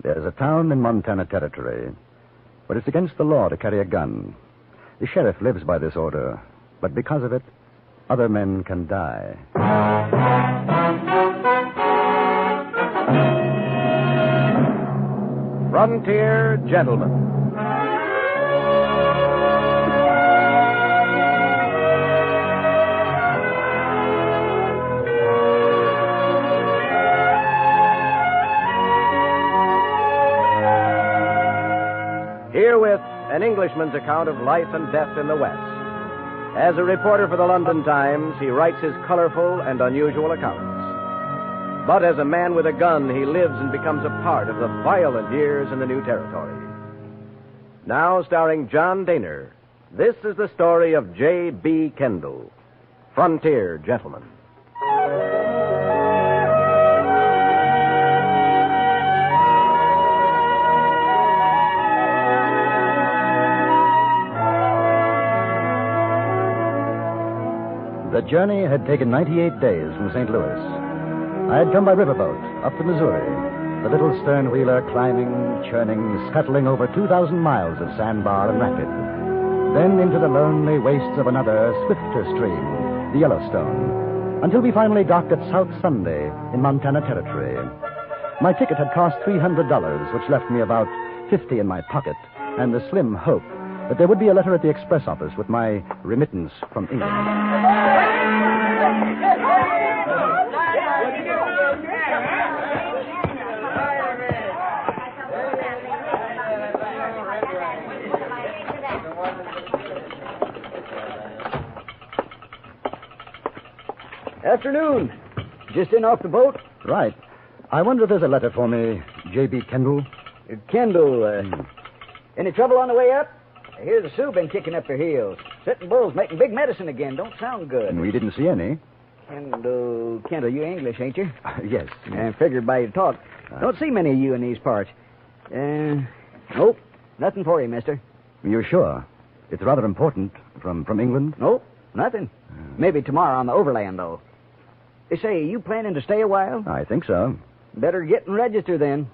There's a town in Montana Territory where it's against the law to carry a gun. The sheriff lives by this order, but because of it, other men can die. Frontier Gentlemen. Herewith, an Englishman's account of life and death in the West. As a reporter for the London Times, he writes his colorful and unusual accounts. But as a man with a gun, he lives and becomes a part of the violent years in the new territory. Now, starring John Daner, this is the story of J.B. Kendall, Frontier Gentleman. The journey had taken 98 days from St. Louis. I had come by riverboat up the Missouri, the little stern wheeler climbing, churning, scuttling over 2,000 miles of sandbar and rapid. Then into the lonely wastes of another, swifter stream, the Yellowstone, until we finally docked at South Sunday in Montana Territory. My ticket had cost $300, which left me about $50 in my pocket, and the slim hope that there would be a letter at the express office with my remittance from England. Afternoon. Just in off the boat? Right. I wonder if there's a letter for me, J.B. Kendall. Kendall, any trouble on the way up? I hear the Sioux been kicking up their heels. Sitting bulls making big medicine again. Don't sound good. We didn't see any. Kendall, you English, ain't you? Yes. I figured by your talk. Don't see many of you in these parts. Nope. Nothing for you, mister. You're sure? It's rather important. From England? Nope. Nothing. Maybe tomorrow on the overland, though. They say, you planning to stay a while? I think so. Better get and register then.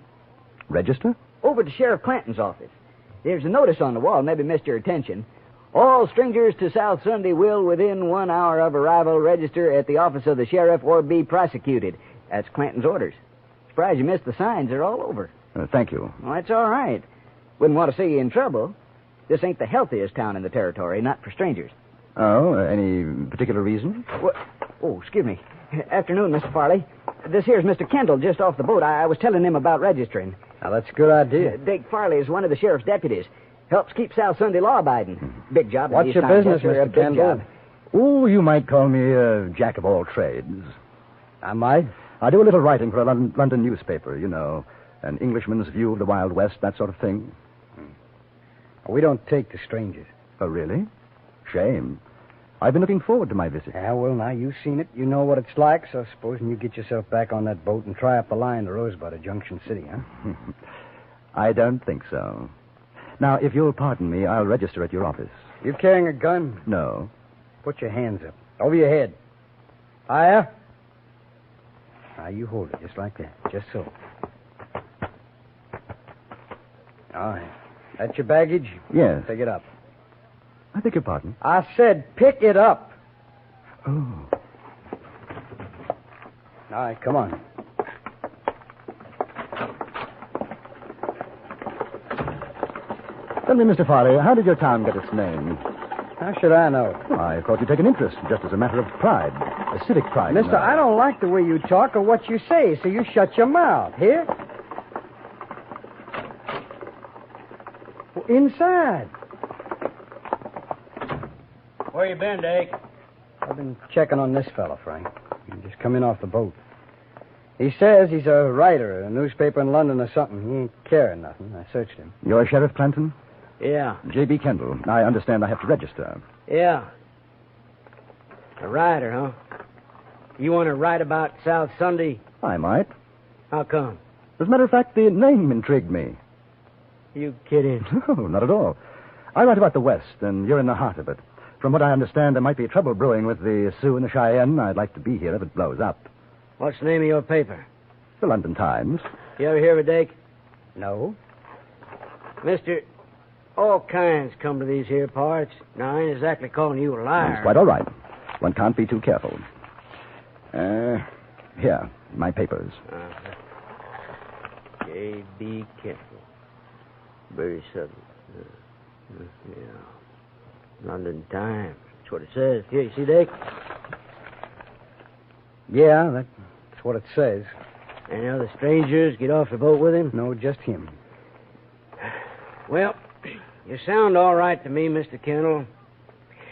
Register? Over to Sheriff Clanton's office. There's a notice on the wall, maybe missed your attention. All strangers to South Sunday will, within 1 hour of arrival, register at the office of the sheriff or be prosecuted. That's Clanton's orders. Surprised you missed the signs. They're all over. Thank you. Well, that's all right. Wouldn't want to see you in trouble. This ain't the healthiest town in the territory, not for strangers. Oh, any particular reason? What? Oh, excuse me. Afternoon, Mr. Farley. This here's Mr. Kendall just off the boat. I was telling him about registering. Now, that's a good idea. Dake Farley is one of the sheriff's deputies. Helps keep South Sunday law-abiding. Big job. What's your business, Mr. Kendall? Oh, you might call me a jack of all trades. I might? I do a little writing for a London newspaper, you know. An Englishman's view of the Wild West, that sort of thing. We don't take to strangers. Oh, really? Shame. I've been looking forward to my visit. Yeah, well, now, you've seen it. You know what it's like, so supposing you get yourself back on that boat and try up the line to Rosebud at Junction City, huh? I don't think so. Now, if you'll pardon me, I'll register at your office. You carrying a gun? No. Put your hands up. Over your head. Higher. Now, you hold it just like that. Just so. All right. That's your baggage? Yes. Pick it up. I beg your pardon? I said pick it up. Oh. All right, come on. Tell me, Mr. Farley, how did your town get its name? How should I know? Well, I thought you'd take an interest, just as a matter of pride. A civic pride. Mister, I don't like the way you talk or what you say, so you shut your mouth. Here? Well, inside. Where you been, Dake? I've been checking on this fella, Frank. He just come in off the boat. He says he's a writer at a newspaper in London or something. He ain't carrying nothing. I searched him. You're Sheriff Clanton? Yeah. J.B. Kendall. I understand I have to register. Yeah. A writer, huh? You want to write about South Sunday? I might. How come? As a matter of fact, the name intrigued me. You kidding? No, not at all. I write about the West, and you're in the heart of it. From what I understand, there might be trouble brewing with the Sioux and the Cheyenne. I'd like to be here if it blows up. What's the name of your paper? The London Times. You ever hear of it, Dake? No. Mister, all kinds come to these here parts. Now, I ain't exactly calling you a liar. It's quite all right. One can't be too careful. Here, my papers. Okay, be careful. Very sudden. Yeah. London Times. That's what it says. Here, you see, Dick? Yeah, that's what it says. Any other strangers get off the boat with him? No, just him. Well, you sound all right to me, Mr. Kendall.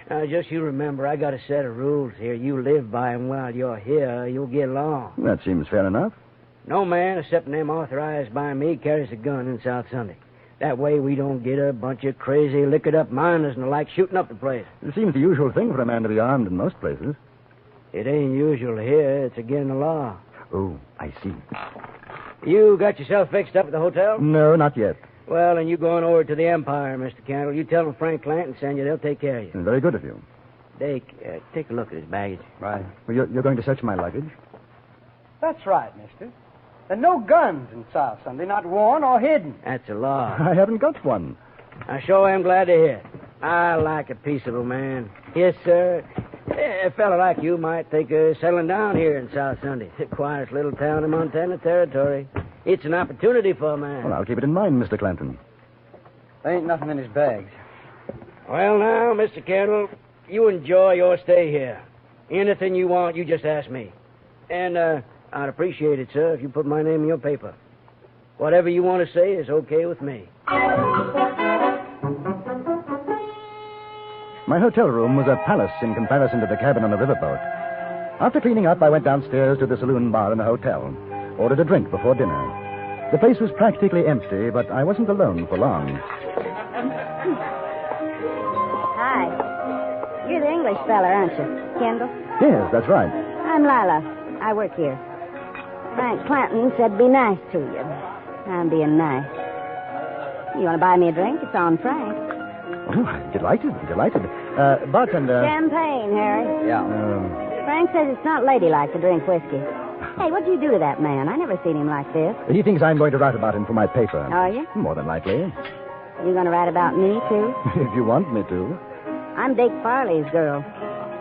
Now, just you remember, I got a set of rules here. You live by 'em while you're here, you'll get along. That seems fair enough. No man, except them authorized by me, carries a gun in South Sunday. That way we don't get a bunch of crazy, liquored-up miners and the like shooting up the place. It seems the usual thing for a man to be armed in most places. It ain't usual here. It's against the law. Oh, I see. You got yourself fixed up at the hotel? No, not yet. Well, then you going over to the Empire, Mr. Kendall. You tell them Frank Clanton send you. They'll take care of you. Very good of you. Dake, take a look at his baggage. Right. Well, you're going to search my luggage? That's right, mister. There are no guns in South Sunday, not worn or hidden. That's a law. I haven't got one. I sure am glad to hear it. I like a peaceable man. Yes, sir. A fella like you might think of settling down here in South Sunday. The quietest little town in Montana Territory. It's an opportunity for a man. Well, I'll keep it in mind, Mr. Clanton. There ain't nothing in his bags. Well, now, Mr. Kendall, you enjoy your stay here. Anything you want, you just ask me. And, I'd appreciate it, sir, if you put my name in your paper. Whatever you want to say is okay with me. My hotel room was a palace in comparison to the cabin on the riverboat. After cleaning up, I went downstairs to the saloon bar in the hotel, ordered a drink before dinner. The place was practically empty, but I wasn't alone for long. Hi. You're the English fella, aren't you? Kendall? Yes, that's right. I'm Lila. I work here. Frank Clanton said be nice to you. I'm being nice. You want to buy me a drink? It's on Frank. Oh, delighted. Bartender. Champagne, Harry. Yeah. Frank says it's not ladylike to drink whiskey. Hey, what'd you do to that man? I never seen him like this. He thinks I'm going to write about him for my paper. Are you? More than likely. You going to write about me, too? If you want me to. I'm Dick Farley's girl.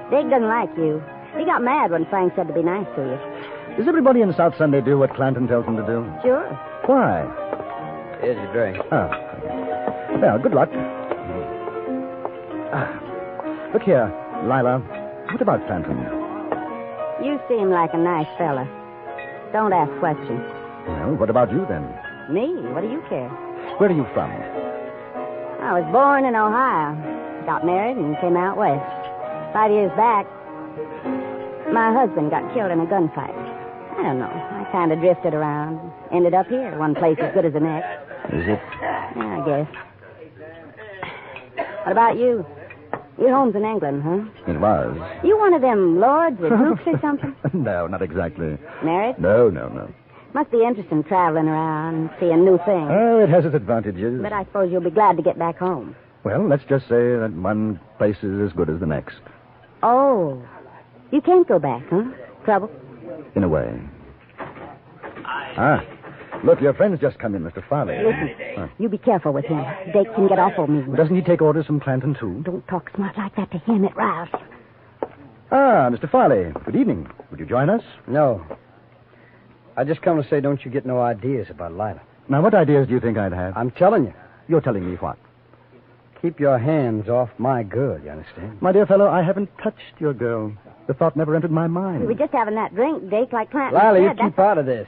Dick doesn't like you. He got mad when Frank said to be nice to you. Does everybody in South Sunday do what Clanton tells them to do? Sure. Why? Here's a drink. Well, good luck. Look here, Lila. What about Clanton? You seem like a nice fella. Don't ask questions. Well, what about you then? Me? What do you care? Where are you from? I was born in Ohio. Got married and came out west. 5 years back, my husband got killed in a gunfight. I don't know. I kind of drifted around. Ended up here, one place as good as the next. Is it? Yeah, I guess. What about you? Your home's in England, huh? It was. You one of them lords with dukes or something? No, not exactly. Married? No. Must be interesting traveling around and seeing new things. Oh, it has its advantages. But I suppose you'll be glad to get back home. Well, let's just say that one place is as good as the next. Oh. You can't go back, huh? Trouble? In a way. Look, your friend's just come in, Mr. Farley. Listen, you be careful with him. Dake can get awful mean. Doesn't he take orders from Clanton, too? Don't talk smart like that to him. It rouses. Mr. Farley. Good evening. Would you join us? No. I just come to say don't you get no ideas about Lila. Now, what ideas do you think I'd have? I'm telling you. You're telling me what? Keep your hands off my girl, you understand? My dear fellow, I haven't touched your girl. The thought never entered my mind. We were just having that drink, Dake, like Clanton Lila, you said. keep out of this.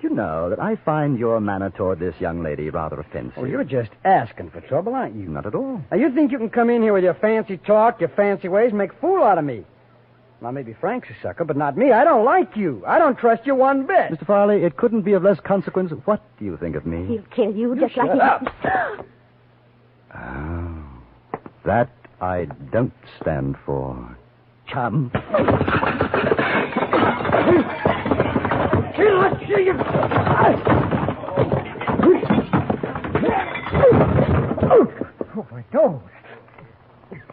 You know that I find your manner toward this young lady rather offensive. Oh, you're just asking for trouble, aren't you? Not at all. Now, you think you can come in here with your fancy talk, your fancy ways, and make a fool out of me. Now, maybe Frank's a sucker, but not me. I don't like you. I don't trust you one bit. Mr. Farley, it couldn't be of less consequence. What do you think of me? He'll kill you just shut like up. Oh, that I don't stand for. Chum. Oh, my nose.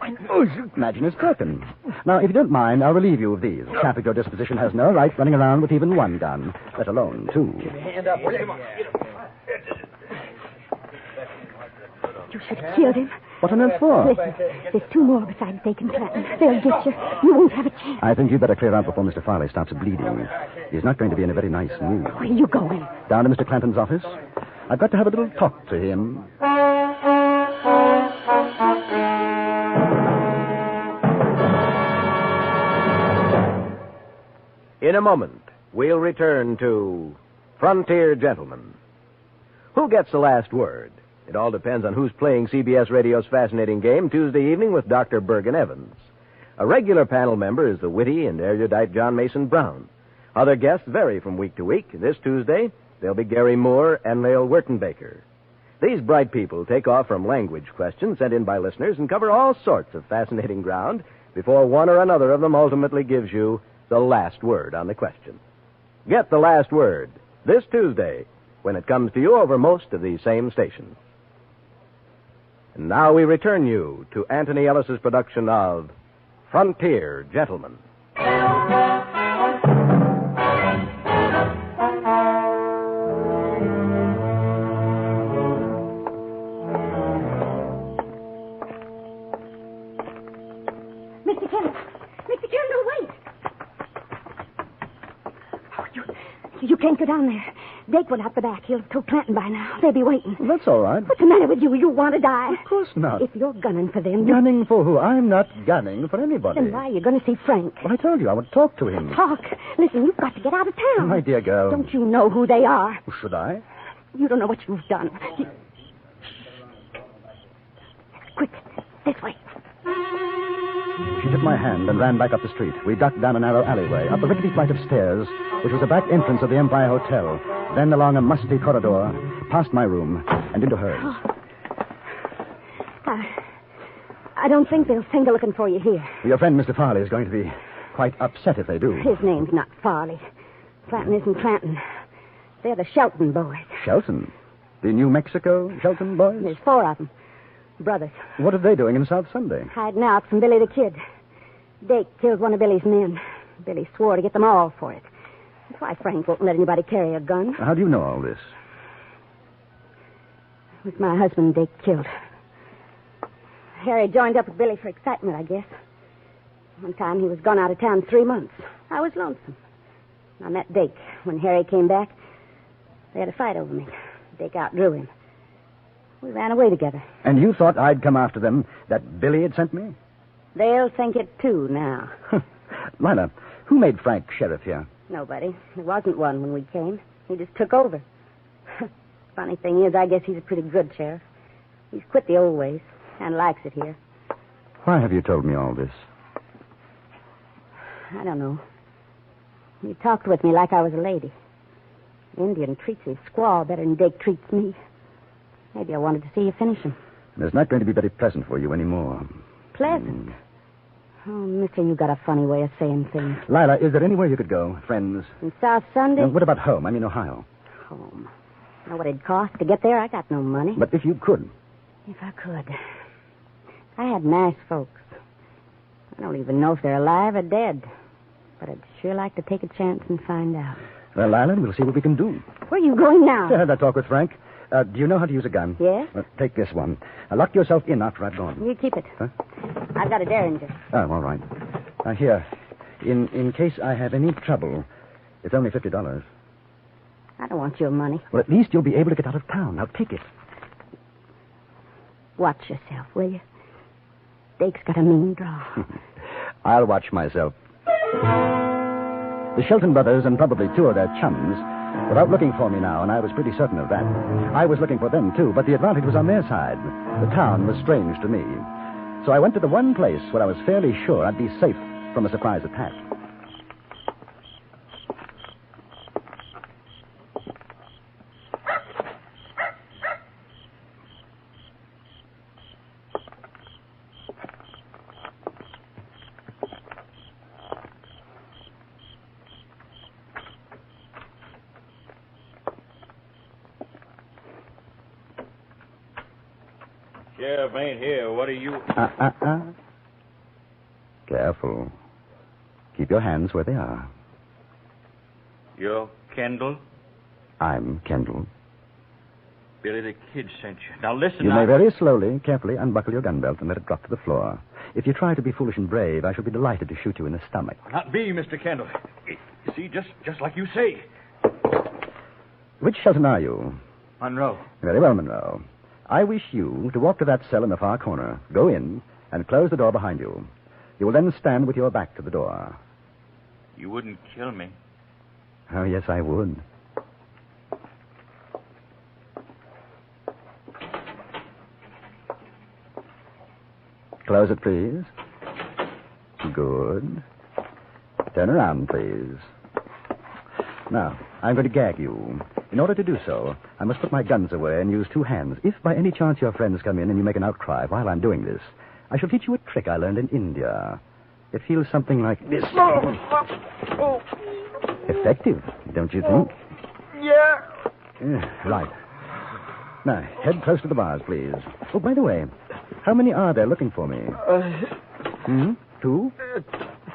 My nose. Imagine it's broken. Now, if you don't mind, I'll relieve you of these. A chap at your disposition has no right running around with even one gun, let alone two. Hand up, will you? killed him. What on earth for? Listen, there's two more besides Dake and Clanton. They'll get you. You won't have a chance. I think you'd better clear out before Mr. Farley stops bleeding. He's not going to be in a very nice mood. Where are you going? Down to Mr. Clanton's office. I've got to have a little talk to him. In a moment, we'll return to Frontier Gentlemen. Who gets the last word? It all depends on who's playing CBS Radio's fascinating game Tuesday evening with Dr. Bergen Evans. A regular panel member is the witty and erudite John Mason Brown. Other guests vary from week to week. This Tuesday, they'll be Gary Moore and Lael Wertenbaker. These bright people take off from language questions sent in by listeners and cover all sorts of fascinating ground before one or another of them ultimately gives you the last word on the question. Get the last word this Tuesday when it comes to you over most of these same stations. And now we return you to Anthony Ellis's production of Frontier Gentlemen. Mr. Kendall! Mr. Kendall, wait! Oh, you can't go down there. Dake went out the back. He'll have told Clanton by now. They'll be waiting. Well, that's all right. What's the matter with you? You want to die? Of course not. If you're gunning for them... Gunning for who? I'm not gunning for anybody. Then why are you going to see Frank? Well, I told you I would talk to him. Talk. Listen, you've got to get out of town. My dear girl. Don't you know who they are? Should I? You don't know what you've done. Quick, this way. She took my hand and ran back up the street. We ducked down a narrow alleyway, up a rickety flight of stairs, which was the back entrance of the Empire Hotel, then along a musty corridor, past my room, and into hers. I don't think they'll think of looking for you here. Your friend, Mr. Farley, is going to be quite upset if they do. His name's not Farley. Clanton isn't Clanton. They're the Shelton boys. Shelton? The New Mexico Shelton boys? There's four of them. Brothers. What are they doing in South Sunday? Hiding out from Billy the Kid. Dake killed one of Billy's men. Billy swore to get them all for it. That's why Frank won't let anybody carry a gun. How do you know all this? It was my husband Dake killed. Harry joined up with Billy for excitement, I guess. One time he was gone out of town 3 months. I was lonesome. I met Dake. When Harry came back, they had a fight over me. Dake outdrew him. We ran away together. And you thought I'd come after them, that Billy had sent me? They'll think it, too, now. Lila, who made Frank sheriff here? Nobody. There wasn't one when we came. He just took over. Funny thing is, I guess he's a pretty good sheriff. He's quit the old ways and likes it here. Why have you told me all this? I don't know. He talked with me like I was a lady. Indian treats his squaw better than Dake treats me. Maybe I wanted to see you finish him. It's not going to be very pleasant for you anymore. Pleasant? Oh, mister, you got a funny way of saying things. Lila, is there anywhere you could go? Friends? In South Sunday? What about home? I mean, Ohio. Home. Know what it'd cost to get there? I got no money. But if you could. If I could. I had nice folks. I don't even know if they're alive or dead. But I'd sure like to take a chance and find out. Well, Lila, we'll see what we can do. Where are you going now? I had that talk with Frank. Do you know how to use a gun? Yes. Take this one. Lock yourself in after I've gone. You keep it. Huh? I've got a Derringer. Oh, all right. Here. In case I have any trouble, it's only $50. I don't want your money. Well, at least you'll be able to get out of town. Now, take it. Watch yourself, will you? Dake's got a mean draw. I'll watch myself. The Shelton brothers and probably two of their chums were out looking for me now, and I was pretty certain of that. I was looking for them, too, but the advantage was on their side. The town was strange to me. So I went to the one place where I was fairly sure I'd be safe from a surprise attack. Sheriff ain't here. What are you... Careful. Keep your hands where they are. You're Kendall? I'm Kendall. Billy the Kid sent you. Now listen. You may very slowly, carefully unbuckle your gun belt and let it drop to the floor. If you try to be foolish and brave, I shall be delighted to shoot you in the stomach. Not me, Mr. Kendall. You see, just like you say. Which Shelton are you? Monroe. Very well, Monroe. I wish you to walk to that cell in the far corner, go in, and close the door behind you. You will then stand with your back to the door. You wouldn't kill me. Oh, yes, I would. Close it, please. Good. Turn around, please. Now, I'm going to gag you. In order to do so, I must put my guns away and use two hands. If by any chance your friends come in and you make an outcry while I'm doing this, I shall teach you a trick I learned in India. It feels something like this. Effective, don't you think? Yeah. Right. Now, head close to the bars, please. Oh, by the way, how many are there looking for me? 2?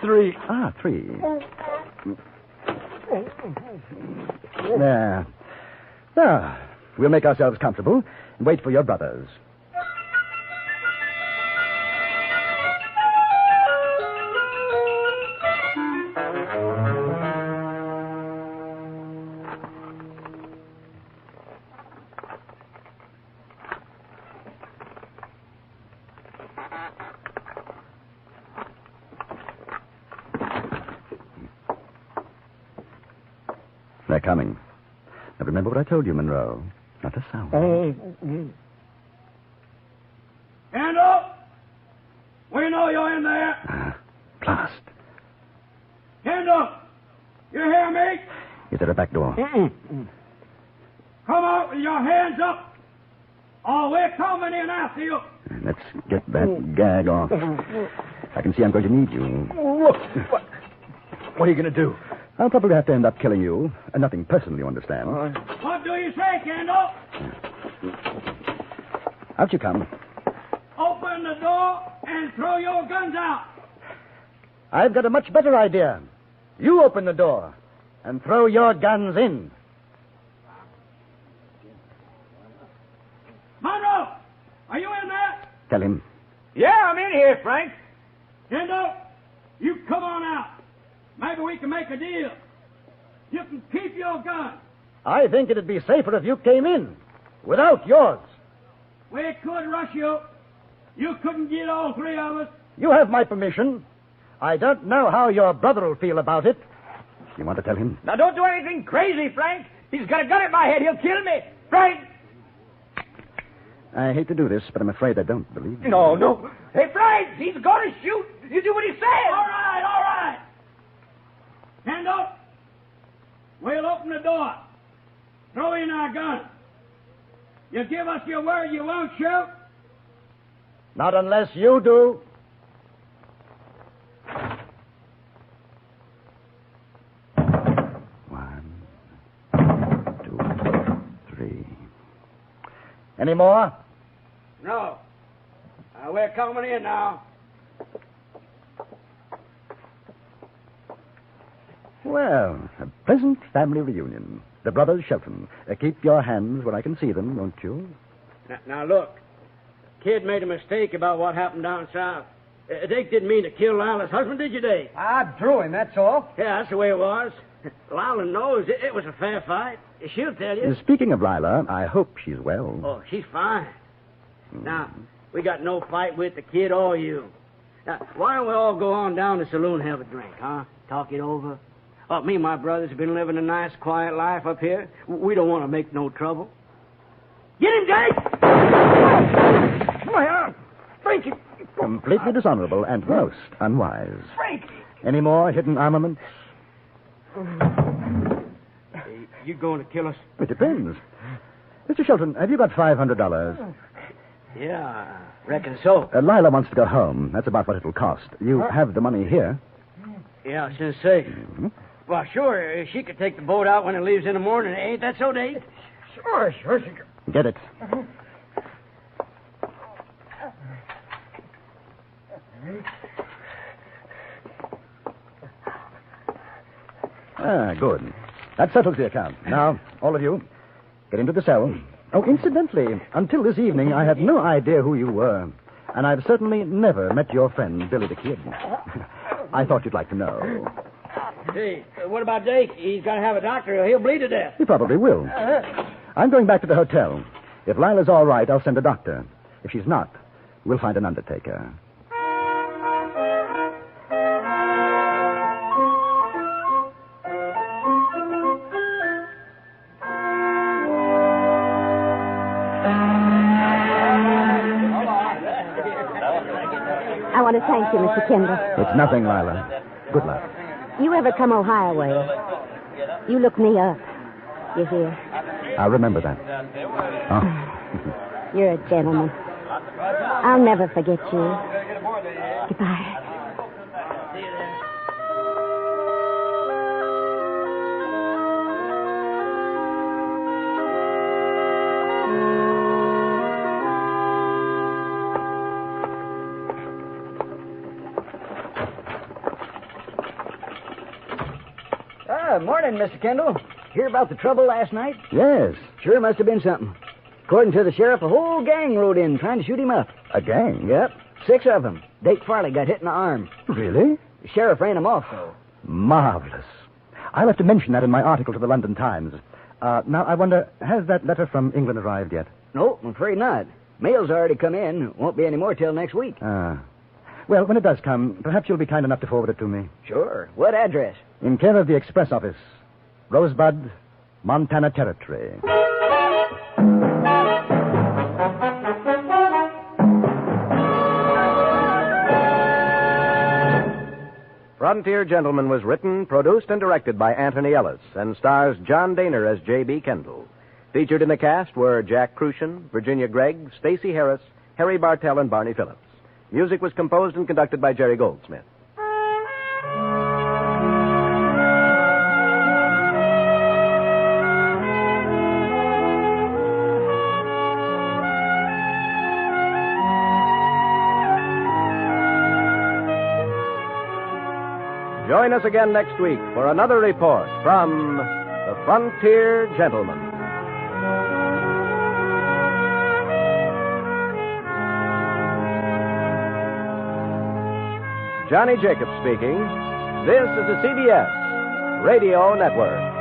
3. 3. There. Now, we'll make ourselves comfortable and wait for your brothers. They're coming. Now remember what I told you, Monroe. Not a sound. Hand up! We know you're in there. Blast. Hand up! You hear me? Is there a back door? Come out with your hands up. Oh, we're coming in after you. Let's get that gag off. I can see I'm going to need you. What are you going to do? I'll probably have to end up killing you. Nothing personal, you understand. What do you say, Kendall? Out you come. Open the door and throw your guns out. I've got a much better idea. You open the door and throw your guns in. Monroe, are you in there? Tell him. Yeah, I'm in here, Frank. Kendall, you come on out. Maybe we can make a deal. You can keep your gun. I think it'd be safer if you came in without yours. We could rush you. You couldn't get all three of us. You have my permission. I don't know how your brother will feel about it. You want to tell him? Now, don't do anything crazy, Frank. He's got a gun at my head. He'll kill me. Frank! I hate to do this, but I'm afraid I don't believe you. No. Hey, Frank, he's going to shoot. You do what he says. All right. Hand up. We'll open the door. Throw in our guns. You give us your word you won't shoot? Not unless you do. One, 2, 3. Any more? No. We're coming in now. Well, a pleasant family reunion. The brothers Shelton. Keep your hands where I can see them, won't you? Now, look. Kid made a mistake about what happened down south. Dake didn't mean to kill Lila's husband, did you, Dake? I drew him, that's all. Yeah, that's the way it was. Lila knows it was a fair fight. She'll tell you. Speaking of Lila, I hope she's well. Oh, she's fine. Now, we got no fight with the kid or you. Now, why don't we all go on down to the saloon and have a drink, huh? Talk it over. Oh, me and my brothers have been living a nice, quiet life up here. We don't want to make no trouble. Get him, Jake! My arm! Frankie! Completely dishonorable and most unwise. Frankie! Any more hidden armaments? You going to kill us? It depends. Mr. Shelton, have you got $500? Yeah, I reckon so. Lila wants to go home. That's about what it'll cost. You have the money here. Yeah, I was going to say. Mm-hmm. Well, sure, she could take the boat out when it leaves in the morning. Ain't that so, Dave? Sure, she could. Get it. Good. That settles the account. Now, all of you, get into the cell. Oh, incidentally, until this evening, I had no idea who you were. And I've certainly never met your friend, Billy the Kid. I thought you'd like to know. Hey, what about Jake? He's got to have a doctor or he'll bleed to death. He probably will. I'm going back to the hotel. If Lila's all right, I'll send a doctor. If she's not, we'll find an undertaker. I want to thank you, Mr. Kendall. It's nothing, Lila. Good luck. You ever come Ohio way, you look me up. You hear? I'll remember that. Oh. You're a gentleman. I'll never forget you. Goodbye. Morning, Mr. Kendall. Hear about the trouble last night? Yes. Sure must have been something. According to the sheriff, a whole gang rode in trying to shoot him up. A gang? Yep. 6 of them. Dake Farley got hit in the arm. Really? The sheriff ran him off, though. Marvelous. I'll have to mention that in my article to the London Times. Now, I wonder, has that letter from England arrived yet? No, I'm afraid not. Mail's already come in. Won't be any more till next week. Well, when it does come, perhaps you'll be kind enough to forward it to me. Sure. What address? In care of the Express Office. Rosebud, Montana Territory. Frontier Gentleman was written, produced, and directed by Anthony Ellis and stars John Daner as J.B. Kendall. Featured in the cast were Jack Crucian, Virginia Gregg, Stacey Harris, Harry Bartell, and Barney Phillips. Music was composed and conducted by Jerry Goldsmith. Join us again next week for another report from the Frontier Gentleman. Johnny Jacobs speaking. This is the CBS Radio Network.